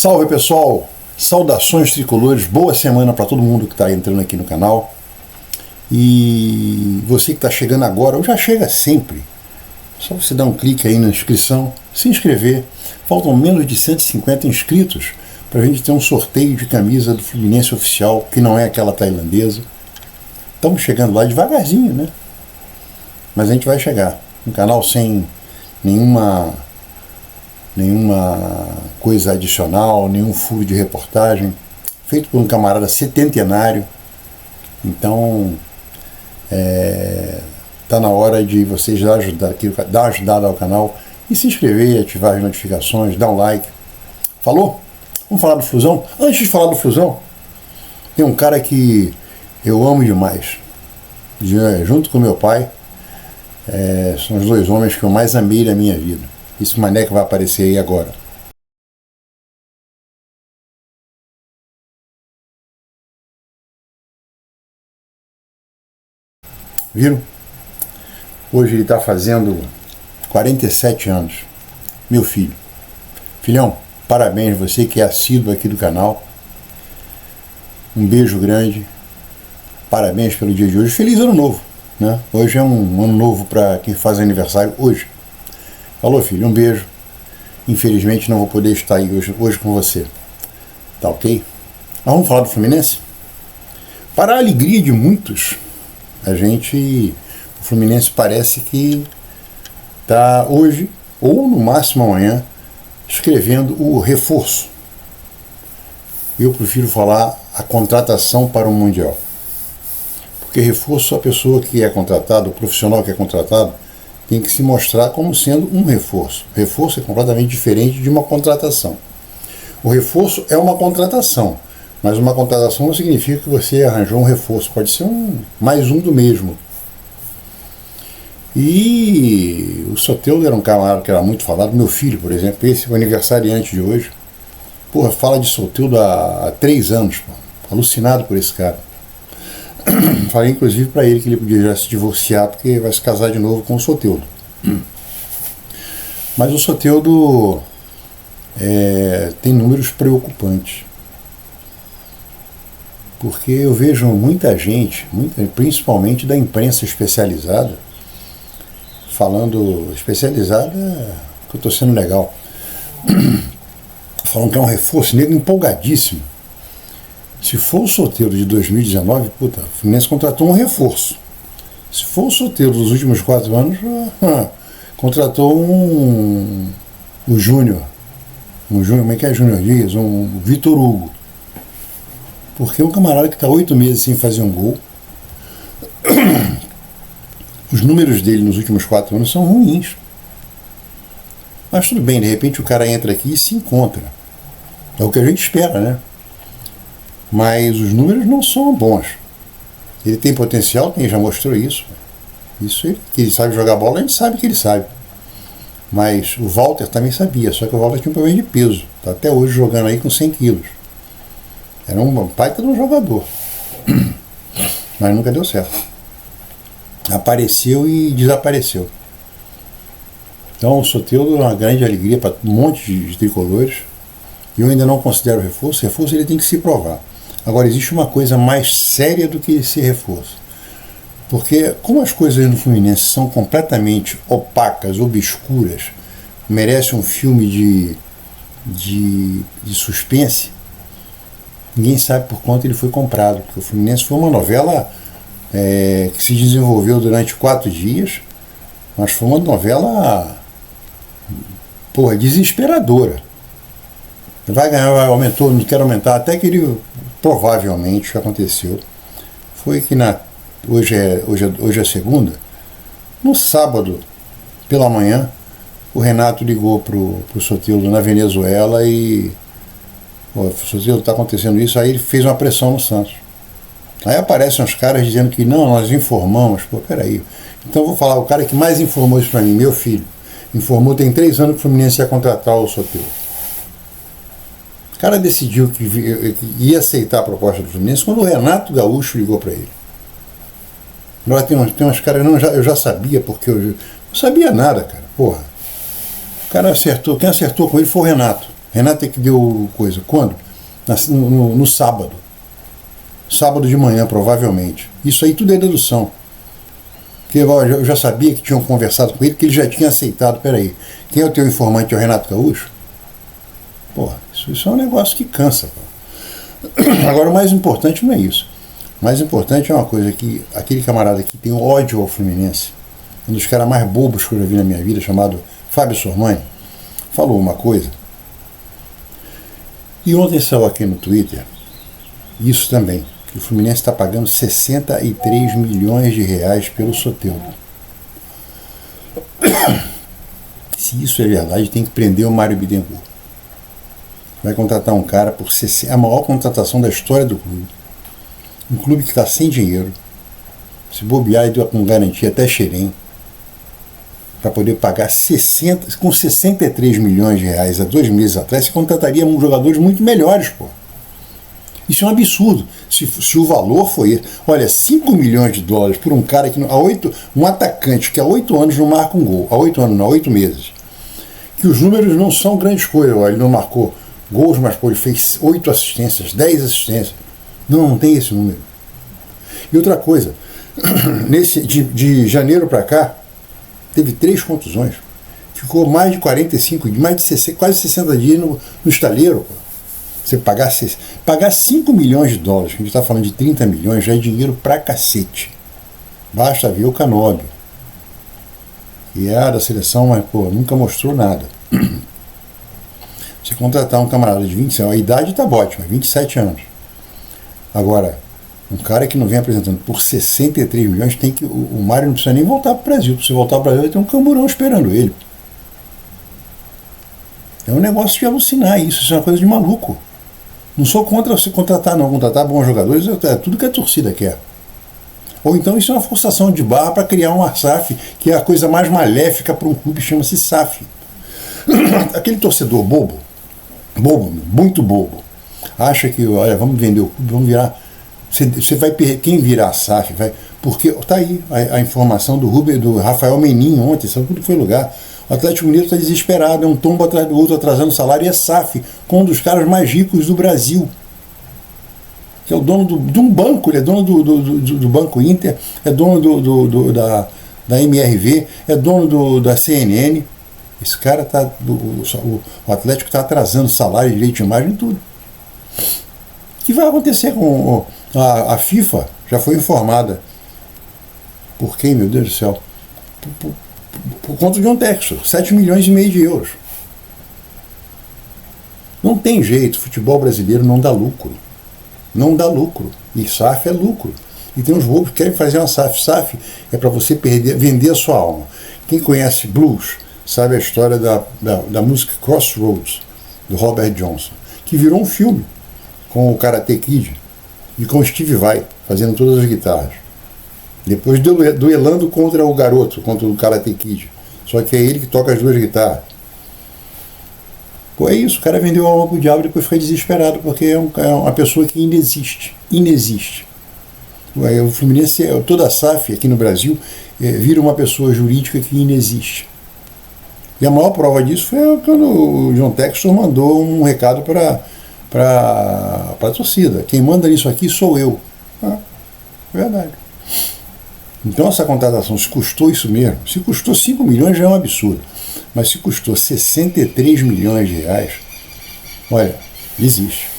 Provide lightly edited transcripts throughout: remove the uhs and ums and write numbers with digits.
Salve pessoal, saudações tricolores, boa semana para todo mundo que está entrando aqui no canal. E você que está chegando agora, ou já chega sempre, só você dar um clique aí na inscrição, se inscrever. Faltam menos de 150 inscritos para a gente ter um sorteio de camisa do Fluminense oficial, que não é aquela tailandesa. Estamos chegando lá devagarzinho, né? Mas a gente vai chegar. Um canal sem nenhuma coisa adicional, nenhum furo de reportagem, feito por um camarada setentenário. Então tá na hora de vocês dar uma ajudada ao canal e se inscrever, ativar as notificações, dar um like. Falou? Vamos falar do Flusão? Antes de falar do Flusão, tem um cara que eu amo demais, junto com meu pai. São os dois homens que eu mais amei na minha vida. Esse mané que vai aparecer aí agora. Viram? Hoje ele está fazendo 47 anos. Meu filho. Filhão, parabéns, você que é assíduo aqui do canal. Um beijo grande. Parabéns pelo dia de hoje. Feliz ano novo, né? Hoje é um ano novo para quem faz aniversário hoje. Falou, filho, um beijo. Infelizmente não vou poder estar aí hoje com você. Tá ok? Mas vamos falar do Fluminense? Para a alegria de muitos, o Fluminense parece que está hoje, ou no máximo amanhã, escrevendo o reforço. Eu prefiro falar a contratação para o Mundial. Porque reforço, a pessoa que é contratada, o profissional que é contratado, tem que se mostrar como sendo um reforço. Reforço é completamente diferente de uma contratação. O reforço é uma contratação, mas uma contratação não significa que você arranjou um reforço, pode ser mais um do mesmo. E o Soteldo era um camarada que era muito falado, meu filho, por exemplo, esse é o aniversariante de hoje. Porra, fala de Soteldo há 3 anos, pô. Alucinado por esse cara. Falei inclusive para ele que ele podia já se divorciar porque vai se casar de novo com o Soteldo. Mas o Soteldo tem números preocupantes. Porque eu vejo muita gente, principalmente da imprensa especializada, falando, especializada, que eu estou sendo legal, falando que é um reforço, nego empolgadíssimo. Se for o Soteldo de 2019, puta, o Fluminense contratou um reforço. Se for o Soteldo dos últimos 4 anos, contratou o Júnior. Como é que é Júnior Dias? Um Vitor Hugo. Porque é um camarada que está 8 meses sem fazer um gol. Os números dele nos últimos 4 anos são ruins. Mas tudo bem, de repente o cara entra aqui e se encontra. É o que a gente espera, né? Mas os números não são bons. Ele tem potencial, já mostrou isso. Que ele sabe jogar bola, a gente sabe que ele sabe. Mas o Walter também sabia, só que o Walter tinha um problema de peso. Está até hoje jogando aí com 100 quilos. Era um baita de um jogador. Mas nunca deu certo. Apareceu e desapareceu. Então o Soteldo é uma grande alegria para um monte de tricolores. E eu ainda não considero reforço. Reforço ele tem que se provar. Agora, existe uma coisa mais séria do que esse reforço. Porque, como as coisas no Fluminense são completamente opacas, obscuras, merece um filme de suspense, ninguém sabe por quanto ele foi comprado. Porque o Fluminense foi uma novela que se desenvolveu durante 4 dias, mas foi uma novela desesperadora. Vai ganhar, aumentou, não quero aumentar, até que ele, provavelmente, o que aconteceu foi que hoje é segunda, no sábado, pela manhã, o Renato ligou pro Soteldo na Venezuela e Soteldo, está acontecendo isso, aí ele fez uma pressão no Santos. Aí aparecem uns caras dizendo que não, nós informamos. Peraí. Então eu vou falar, o cara que mais informou isso para mim, meu filho, informou, tem 3 anos que o Fluminense ia contratar o Soteldo. O cara decidiu que ia aceitar a proposta do Fluminense quando o Renato Gaúcho ligou para ele. Agora tem uns caras, eu já sabia, porque eu não sabia nada, cara. Porra. O cara acertou, quem acertou com ele foi o Renato. Renato é que deu coisa. Quando? No sábado. Sábado de manhã, provavelmente. Isso aí tudo é dedução. Porque eu já sabia que tinham conversado com ele, que ele já tinha aceitado. Peraí, quem é o teu informante? É o Renato Gaúcho? Porra, isso é um negócio que cansa. Pô. Agora, o mais importante não é isso. O mais importante é uma coisa que aquele camarada que tem ódio ao Fluminense, um dos caras mais bobos que eu já vi na minha vida, chamado Fábio Sormani, falou uma coisa. E ontem saiu aqui no Twitter, isso também, que o Fluminense está pagando 63 milhões de reais pelo Soteldo. Se isso é verdade, tem que prender o Mário Bittencourt. Vai contratar um cara por a maior contratação da história do clube. Um clube que está sem dinheiro, se bobear e com garantia até Xerém, para poder pagar com 63 milhões de reais há 2 meses atrás, você contrataria jogadores muito melhores, pô. Isso é um absurdo. Se o valor foi esse. Olha, 5 milhões de dólares por um cara que um atacante que há 8 anos não marca um gol. Há 8 anos, não, há 8 meses. Que os números não são grandes coisas. Olha, ele não marcou gols, mas pô, ele fez 8 assistências, 10 assistências. Não tem esse número. E outra coisa, de janeiro para cá, teve 3 contusões. Ficou mais de 45, mais de 60, quase 60 dias no estaleiro. Pô. Você pagar 5 milhões de dólares, que a gente está falando de 30 milhões, já é dinheiro pra cacete. Basta ver o Canóbio. E é da seleção, mas pô, nunca mostrou nada. Você contratar um camarada de 27, a idade tá ótima, 27 anos. Agora, um cara que não vem apresentando por 63 milhões, tem que. O Mário não precisa nem voltar para o Brasil. Se voltar para o Brasil, vai ter um camburão esperando ele. É um negócio de alucinar isso é uma coisa de maluco. Não sou contra se contratar, não. Contratar bons jogadores é tudo que a torcida quer. Ou então isso é uma forçação de barra para criar uma SAF, que é a coisa mais maléfica para um clube, chama-se SAF. Aquele torcedor bobo, muito bobo, acha que, olha, vamos vender o clube, vamos virar. Você vai perder. Quem virar a SAF vai. Porque tá aí a informação do Rafael Menin ontem, sabe tudo que foi lugar. O Atlético Mineiro está desesperado, é um tombo atrás do outro, atrasando o salário, e é SAF, com um dos caras mais ricos do Brasil. Que é o dono de um banco, ele é dono do Banco Inter, é dono da MRV, é dono da CNN. Esse cara tá. O Atlético está atrasando salário, direito de imagem e tudo. O que vai acontecer com a FIFA? Já foi informada. Por quem, meu Deus do céu? Por conta de um texto, 7 milhões e meio de euros. Não tem jeito, futebol brasileiro não dá lucro. Não dá lucro. E SAF é lucro. E tem uns bobos que querem fazer uma SAF. SAF é para você vender a sua alma. Quem conhece blues sabe a história da música Crossroads, do Robert Johnson, que virou um filme com o Karate Kid e com o Steve Vai fazendo todas as guitarras. Depois duelando contra o garoto, contra o Karate Kid. Só que é ele que toca as 2 guitarras. Pô, é isso, o cara vendeu a alma pro diabo e depois fica desesperado, porque é uma pessoa que inexiste. O Fluminense, toda a SAF aqui no Brasil, vira uma pessoa jurídica que inexiste. E a maior prova disso foi quando o John Textor mandou um recado para a torcida. Quem manda nisso aqui sou eu. Verdade. Então essa contratação, se custou isso mesmo, se custou 5 milhões já é um absurdo, mas se custou 63 milhões de reais, olha, existe.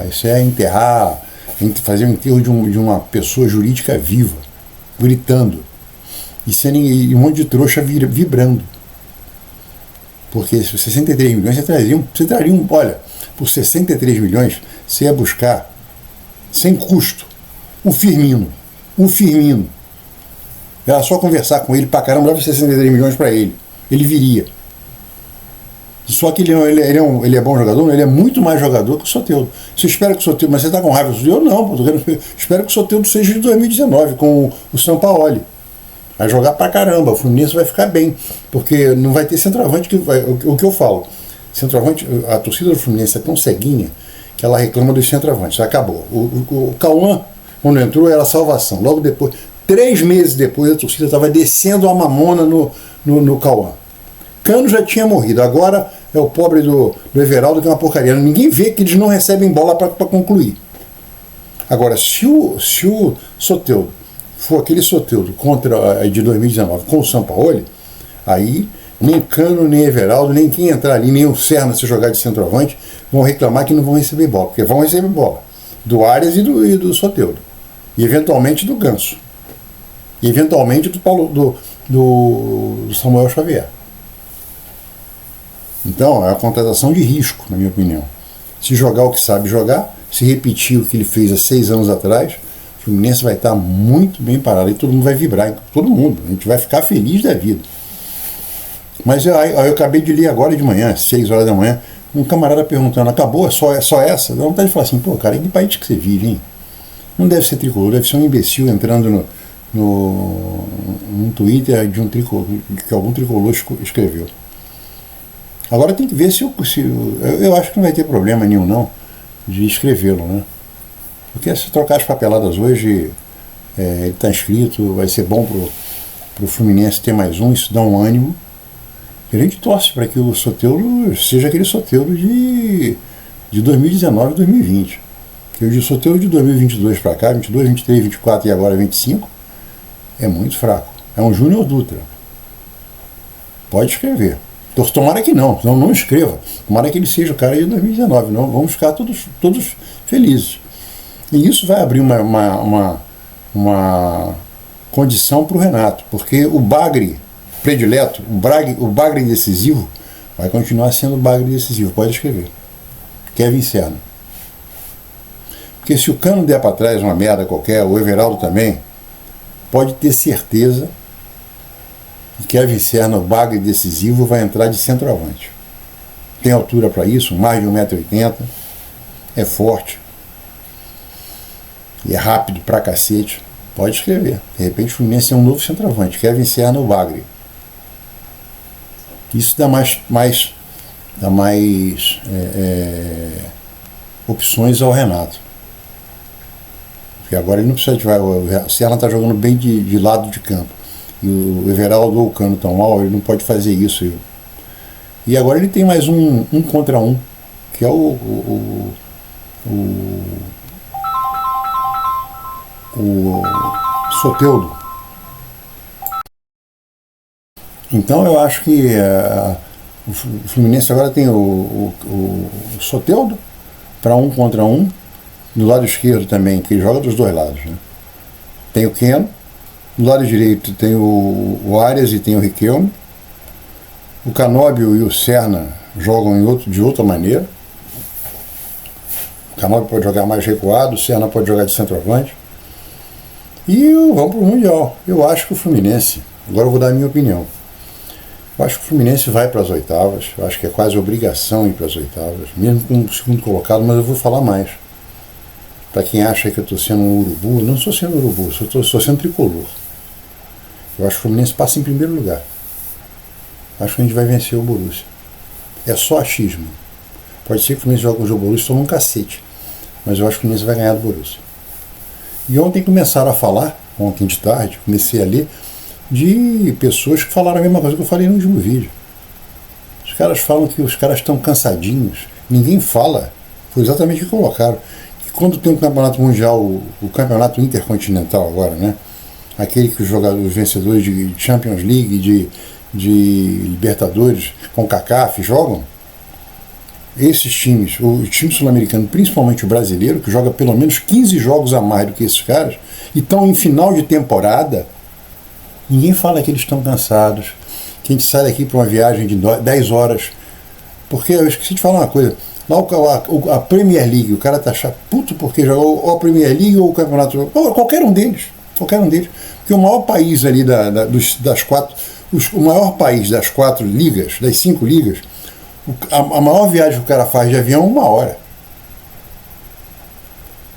Isso é enterrar, fazer o enterro de uma pessoa jurídica viva, gritando, e um monte de trouxa vibrando. Porque 63 milhões você traria olha, por 63 milhões você ia buscar, sem custo, um Firmino. Era só conversar com ele pra caramba, dava 63 milhões pra ele. Ele viria. Só que ele é bom jogador, ele é muito mais jogador que o Soteldo. Você espera que o Soteldo, mas você tá com raiva do Soteldo? Não, espero que o Soteldo seja de 2019, com o Sampaoli. Vai jogar pra caramba, o Fluminense vai ficar bem, porque não vai ter centroavante o que eu falo. Centroavante, a torcida do Fluminense é tão ceguinha que ela reclama dos centroavantes. Acabou. O Cauã, quando entrou, era a salvação. Logo depois, 3 meses depois, a torcida estava descendo a mamona no Cauã. Cano já tinha morrido, agora é o pobre do Everaldo, que é uma porcaria. Ninguém vê que eles não recebem bola para concluir. Agora, se o Soteldo for aquele Soteldo contra de 2019 com o Sampaoli, aí nem Cano, nem Everaldo, nem quem entrar ali, nem o Serna se jogar de centroavante, vão reclamar que não vão receber bola, porque vão receber bola do Arias e do Soteldo, e eventualmente do Ganso, e eventualmente do Samuel Xavier. Então é uma contratação de risco, na minha opinião. Se jogar o que sabe jogar, se repetir o que ele fez há 6 anos atrás, o Fluminense vai estar muito bem parado e todo mundo vai vibrar, todo mundo, a gente vai ficar feliz da vida. Mas eu acabei de ler agora de manhã, 6 horas da manhã, um camarada perguntando, acabou? É só essa? Dá vontade de falar assim, pô, cara, em que país que você vive, hein? Não deve ser tricolor, deve ser um imbecil entrando no Twitter de um tricolor, que algum tricolor escreveu. Agora tem que ver se eu acho que não vai ter problema nenhum, não, de escrevê-lo, né? Porque se trocar as papeladas hoje, ele está inscrito, vai ser bom pro Fluminense ter mais um, isso dá um ânimo. E a gente torce para que o Soteldo seja aquele Soteldo de 2019 e 2020. Que o Soteldo de 2022 para cá, 22, 23, 24 e agora 25, é muito fraco. É um Júnior Dutra. Pode escrever. Tomara que não escreva. Tomara que ele seja o cara de 2019. Não, vamos ficar todos felizes. E isso vai abrir uma condição para o Renato, porque o bagre predileto, o bagre decisivo, vai continuar sendo o bagre decisivo. Pode escrever. Kevin Serna. Porque se o Cano der para trás uma merda qualquer, o Everaldo também, pode ter certeza que Kevin Serna, o bagre decisivo, vai entrar de centroavante. Tem altura para isso, mais de 1,80 m, é forte, e é rápido pra cacete. Pode escrever. De repente o Fluminense é um novo centroavante. Kevin Serna, o bagre. Isso dá mais opções ao Renato. Porque agora ele não precisa de... O Serna está jogando bem de lado de campo. E o Everaldo ou o Cano tão mal, ele não pode fazer isso. E agora ele tem mais um contra um, que é o Soteldo. Então eu acho que o Fluminense agora tem o Soteldo para um contra um, do lado esquerdo também, que joga dos dois lados, né? Tem o Keno, do lado direito tem o Arias e tem o Riquelme. O Canóbio e o Serna jogam de outra maneira. O Canóbio pode jogar mais recuado, o Serna pode jogar de centroavante. E vamos para o Mundial. Eu acho que o Fluminense, agora eu vou dar a minha opinião, eu acho que o Fluminense vai para as oitavas. Eu acho que é quase obrigação ir para as oitavas, mesmo com o segundo colocado, mas eu vou falar mais. Para quem acha que eu estou sendo um urubu, eu não sou sendo urubu, estou sendo tricolor. Eu acho que o Fluminense passa em primeiro lugar. Acho que a gente vai vencer o Borussia. É só achismo. Pode ser que o Fluminense jogue com o Borussia e tome um cacete, mas eu acho que o Fluminense vai ganhar do Borussia. E ontem começaram a falar, ontem de tarde, comecei a ler, de pessoas que falaram a mesma coisa que eu falei no último vídeo. Os caras falam que os caras estão cansadinhos. Ninguém fala. Foi exatamente o que colocaram. Que quando tem um campeonato mundial, o campeonato intercontinental agora, né? Aquele que os vencedores de Champions League, de Libertadores, com CACAF jogam, esses times, o time sul-americano, principalmente o brasileiro, que joga pelo menos 15 jogos a mais do que esses caras, e estão em final de temporada, ninguém fala que eles estão cansados, que a gente sai daqui para uma viagem de 10 horas, porque eu esqueci de falar uma coisa, lá a Premier League, o cara tá puto porque jogou ou a Premier League ou o campeonato, ou qualquer um deles, porque o maior país ali das quatro, o maior país das 4 ligas, das 5 ligas, a maior viagem que o cara faz de avião é 1 hora.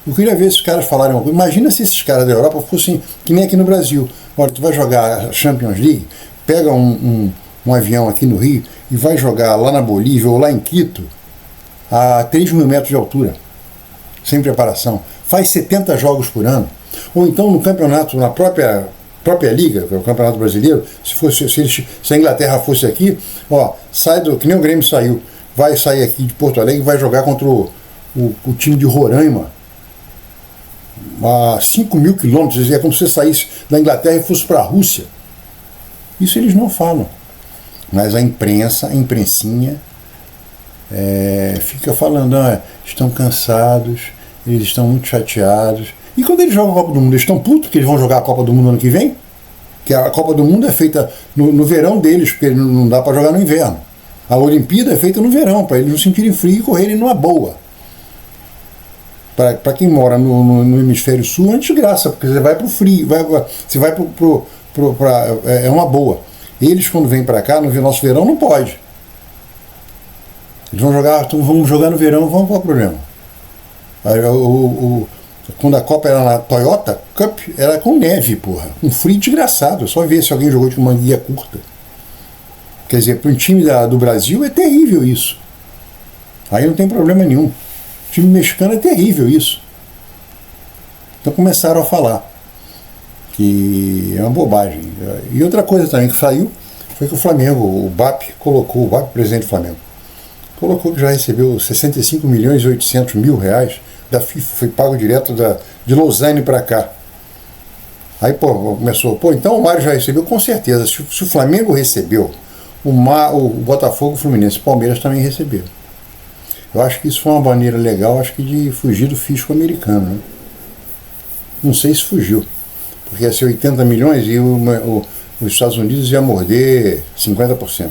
Eu queria ver se os caras falarem uma coisa. Imagina se esses caras da Europa fossem que nem aqui no Brasil. Olha, tu vai jogar a Champions League, pega um avião aqui no Rio e vai jogar lá na Bolívia ou lá em Quito a 3.000 metros de altura, sem preparação. Faz 70 jogos por ano. Ou então no campeonato, na própria própria Liga, que é o Campeonato Brasileiro, se a Inglaterra fosse aqui, ó, que nem o Grêmio saiu, vai sair aqui de Porto Alegre e vai jogar contra o time de Roraima, a 5.000 quilômetros, é como se você saísse da Inglaterra e fosse para a Rússia. Isso eles não falam. Mas a imprensinha, fica falando, estão cansados, eles estão muito chateados. E quando eles jogam a Copa do Mundo, eles estão putos porque eles vão jogar a Copa do Mundo ano que vem? Que a Copa do Mundo é feita no verão deles, porque não dá para jogar no inverno. A Olimpíada é feita no verão, para eles não sentirem frio e correrem numa boa. Para quem mora no hemisfério sul, é uma desgraça, porque você vai para o frio, você vai é uma boa. Eles, quando vêm para cá, no nosso verão, não pode. Eles vamos jogar no verão, qual é o problema? Quando a Copa era na Toyota Cup, era com neve, porra. Um frio desgraçado. É só ver se alguém jogou de manguinha curta. Quer dizer, para um time do Brasil é terrível isso. Aí não tem problema nenhum. O time mexicano é terrível isso. Então começaram a falar que é uma bobagem. E outra coisa também que saiu foi que o Flamengo, o BAP, presidente do Flamengo, colocou que já recebeu 65 milhões e 800 mil reais da FIFA, foi pago direto de Lausanne para cá. Aí, começou, então o Mário já recebeu, com certeza. Se o Flamengo recebeu, o Botafogo, o Fluminense, o Palmeiras também recebeu. Eu acho que isso foi uma maneira legal, acho que de fugir do fisco americano, né? Não sei se fugiu, porque ia ser 80 milhões e os Estados Unidos ia morder 50%.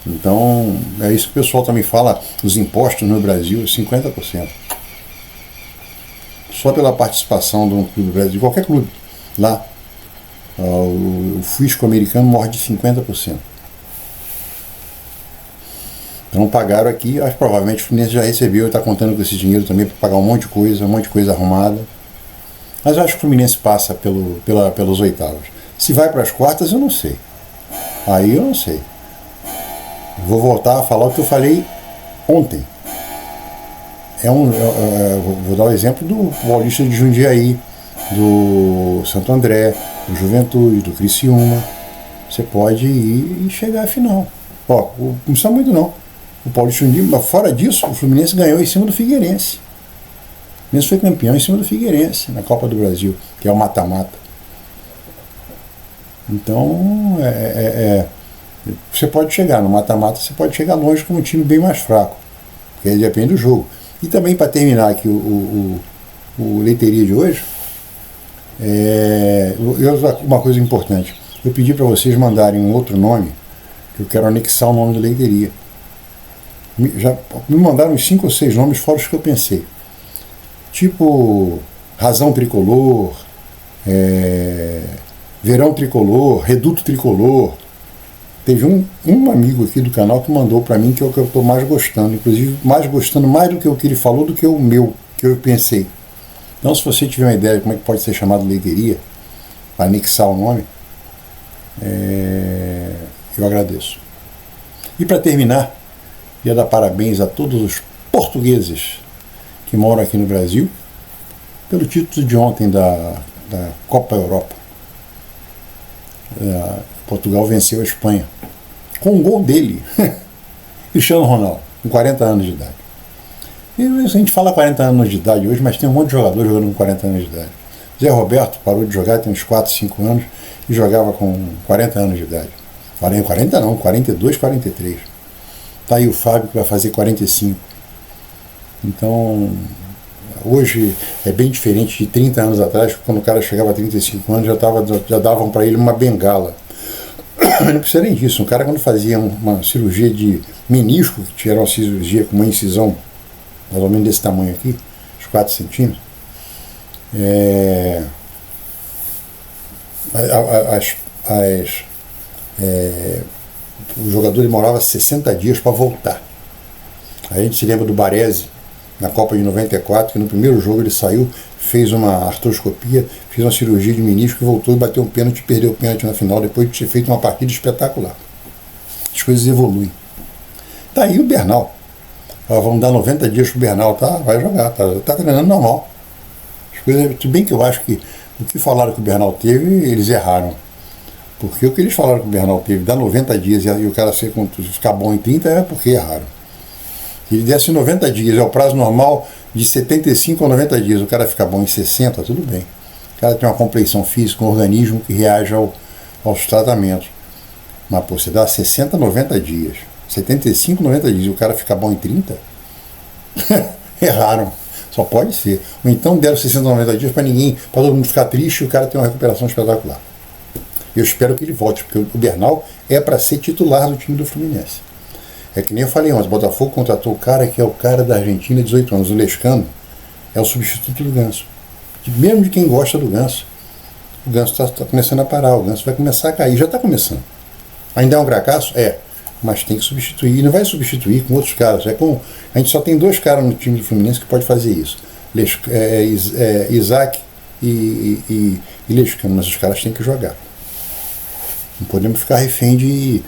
Então, é isso que o pessoal também fala, os impostos no Brasil, 50%. Só pela participação do clube do Brasil, de qualquer clube, lá, o fisco americano morde 50%. Então pagaram aqui, acho que provavelmente o Fluminense já recebeu e está contando com esse dinheiro também para pagar um monte de coisa arrumada. Mas eu acho que o Fluminense passa pelos oitavos. Se vai para as quartas, eu não sei. Aí eu não sei. Vou voltar a falar o que eu falei ontem. Vou dar o exemplo do Paulista de Jundiaí, do Santo André, do Juventude, do Criciúma. Você pode ir e chegar à final. Não precisa muito não. O Paulista de Jundiaí, mas fora disso, o Fluminense ganhou em cima do Figueirense. O Fluminense foi campeão em cima do Figueirense, na Copa do Brasil, que é o mata-mata. Então, você pode chegar no mata-mata, você pode chegar longe com um time bem mais fraco, porque aí depende do jogo. E também, para terminar aqui o Leiteria de hoje, uma coisa importante, eu pedi para vocês mandarem um outro nome, que eu quero anexar o nome do Leiteria. Já me mandaram uns 5 ou 6 nomes fora os que eu pensei, tipo Razão Tricolor, Verão Tricolor, Reduto Tricolor. Teve um amigo aqui do canal que mandou para mim, que é o que eu estou mais gostando, inclusive gostando mais do que o que ele falou do que o meu, que eu pensei. Então, se você tiver uma ideia de como é que pode ser chamado Leiteria, para anexar o nome, eu agradeço. E para terminar, queria dar parabéns a todos os portugueses que moram aqui no Brasil pelo título de ontem da Copa Europa. Portugal venceu a Espanha com um gol dele, Cristiano Ronaldo, com 40 anos de idade. E a gente fala 40 anos de idade hoje, mas tem um monte de jogador jogando com 40 anos de idade. Zé Roberto parou de jogar tem uns 4, 5 anos e jogava com 40 anos de idade. 40 não, 42, 43. Tá aí o Fábio que vai fazer 45. Então, hoje é bem diferente de 30 anos atrás, quando o cara chegava a 35 anos, já davam para ele uma bengala. Não precisa nem disso. Um cara, quando fazia uma cirurgia de menisco, que era uma cirurgia com uma incisão mais ou menos desse tamanho aqui, uns 4 centímetros, o jogador demorava 60 dias para voltar. Aí a gente se lembra do Baresi, na Copa de 94, que no primeiro jogo ele saiu, fez uma artroscopia, fez uma cirurgia de menisco e voltou e bateu um pênalti e perdeu o pênalti na final, depois de ter feito uma partida espetacular. As coisas evoluem. Tá aí o Bernal. Vamos dar 90 dias pro Bernal, tá? Vai jogar, tá treinando normal. As coisas, tudo bem que eu acho que O que falaram que o Bernal teve, eles erraram. Porque o que eles falaram que o Bernal teve, dá 90 dias e o cara ficar bom em 30, é porque erraram. Se ele desse 90 dias, é o prazo normal de 75 a 90 dias, o cara ficar bom em 60, tudo bem. O cara tem uma compleição física, um organismo que reage aos tratamentos. Mas, pô, você dá 60 a 90 dias, 75 a 90 dias, e o cara ficar bom em 30? Erraram. Só pode ser. Ou então deram 60 a 90 dias para todo mundo ficar triste e o cara ter uma recuperação espetacular. Eu espero que ele volte, porque o Bernal é para ser titular do time do Fluminense. É que nem eu falei antes, o Botafogo contratou o cara que é o cara da Argentina, 18 anos, o Lescano, é o substituto do Ganso. Mesmo de quem gosta do Ganso. O Ganso está começando a parar, o Ganso vai começar a cair, já está começando. Ainda é um fracasso? É. Mas tem que substituir, e não vai substituir com outros caras. A gente só tem 2 caras no time do Fluminense que pode fazer isso. Isaac e Lescano, mas os caras têm que jogar. Não podemos ficar refém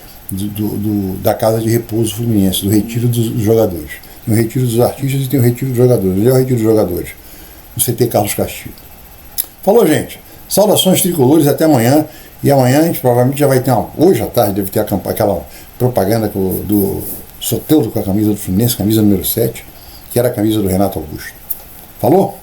da casa de repouso Fluminense, do retiro dos jogadores. Tem o retiro dos artistas e tem o retiro dos jogadores. Onde é o retiro dos jogadores? No CT Carlos Castilho. Falou, gente. Saudações tricolores, até amanhã. E amanhã a gente provavelmente já vai ter hoje à tarde deve ter aquela propaganda do Soteldo com a camisa do Fluminense, camisa número 7, que era a camisa do Renato Augusto. Falou?